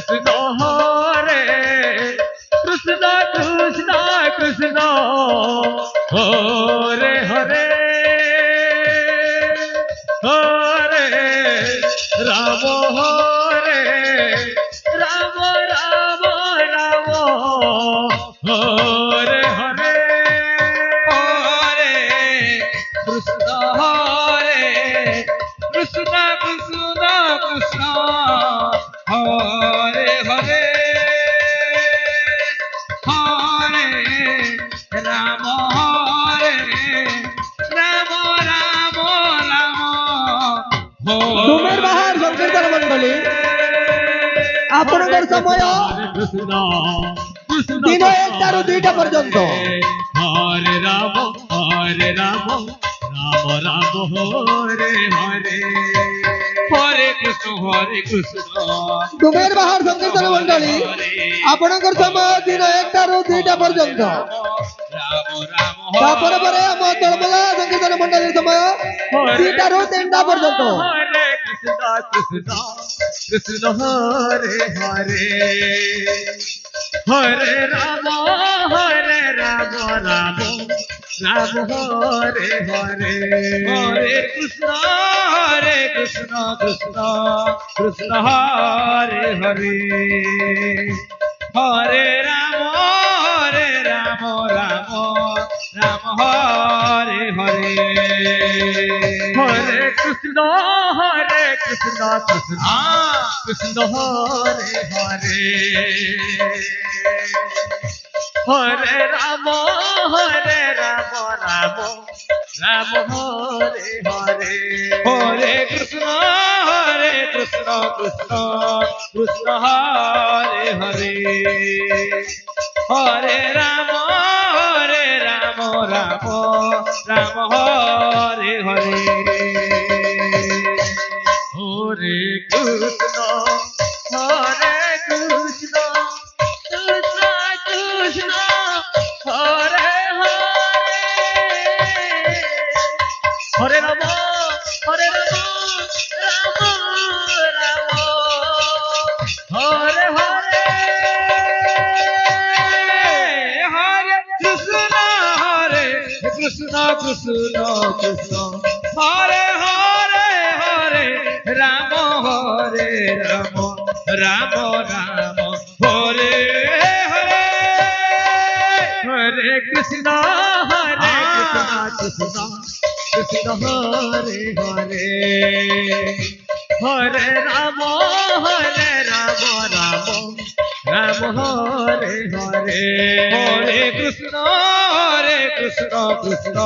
कृष्ण हरे कृष्ण कृष्ण कृष्ण हरे हरे हरे राम हरे राम राम राम हरे हरे हरे कृष्ण हरे कृष्ण कृष्ण कृष्ण हरे हरे हरे राम हरे राम राम राम डुमेर बाहर संकीर्तन मंडली आपणकर समय दिन 1টাରୁ 2টা পর্যন্ত हरे राम राम राम हरे हरे हरे कृष्ण डुमेर बाहर संकीर्तन मंडली आपणकर समय दिन 1টাରୁ 2টা পর্যন্ত राम राम তারপরে পরে আমার তরমলা সংকীর্তন মণ্ডলীর সময় 2টাରୁ 3টা পর্যন্ত हरे कृष्ण कृष्ण कृष्ण हरे हरे हरे राम राम राम हरे हरे हरे कृष्ण कृष्ण कृष्ण हरे हरे हरे राम राम राम हरे हरे हरे कृष्ण कृष्ण कृष्ण हरे हरे हरे राम राम राम हरे हरे हरे कृष्ण कृष्ण कृष्ण हरे हरे हरे राम राम राम हरे हरे हरे कृष्ण कृष्ण कृष्ण हरे हरे राम राम राम हरे हरे हरे कृष्ण कृष्ण कृष्ण हरे हरे हरे राम राम राम हरे हरे हरे कृष्ण कृष्ण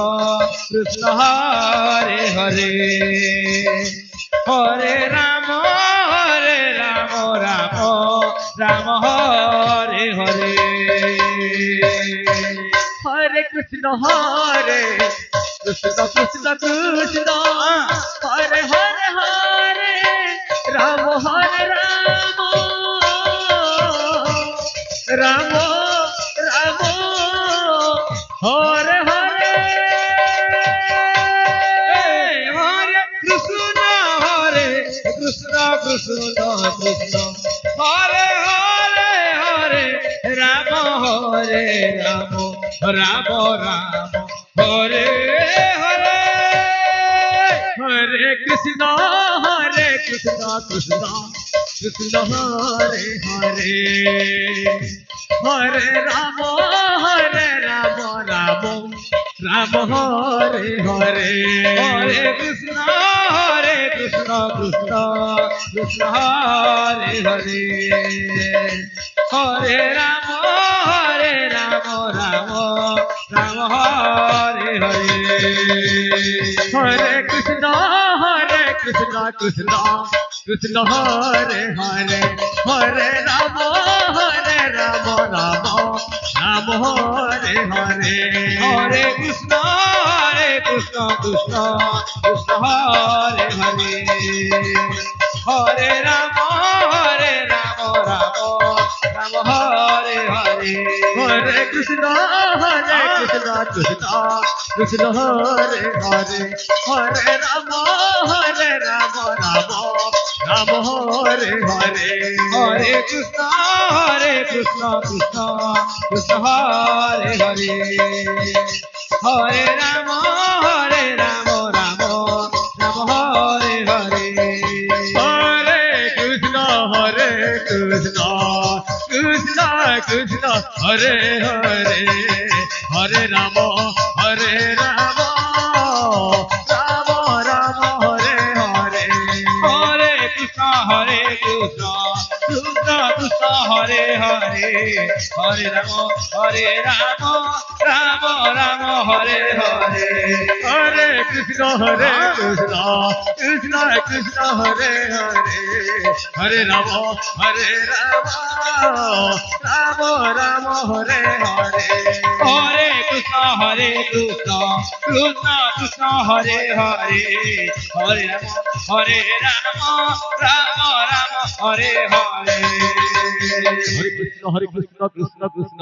कृष्ण हरे हरे हरे राम राम हरे हरे हरे कृष्ण कृष्ण कृष्ण हरे हरे हरे राम राम हरे हरे हरे कृष्ण कृष्ण कृष्ण कृष्ण हरे हरे हरे राम राम राम हरे हरे हरे कृष्ण कृष्ण हरे हरे राम राम हरे हरे हरे कृष्ण कृष्ण कृष्ण हरे हरे हरे राम राम हरे हरे हरे कृष्ण कृष्ण हरे हरे हरे राम राम हरे हरे हरे कृष्ण कृष्ण कृष्ण हरे हरे हरे राम राम हरे हरे हरे कृष्ण कृष्ण हरे हरे हरे राम राम हरे हरे हरे कृष्ण कृष्ण हरे हरे हरे राम রাম হরে হরে হরে কৃষ্ণ কৃষ্ণ কৃষ্ণ হরে হরে হরে রাম রাম রাম হরে হরে হরে কৃষ্ণ কৃষ্ণ কৃষ্ণ হরে হরে হরে রাম রাম রাম হরে হরে হরে কৃষ্ণ কৃষ্ণ কৃষ্ণ হরে হরে হরে রাম রাম রাম হরে হরে হরে কৃষ্ণ কৃষ্ণ কৃষ্ণ হরে হরে হরে রাম রাম রাম হরে হরে হরে কৃষ্ণ কৃষ্ণ কৃষ্ণ হরে হরে হরে রাম রাম রাম হরে হরে হরে কৃষ্ণ কৃষ্ণ কৃষ্ণ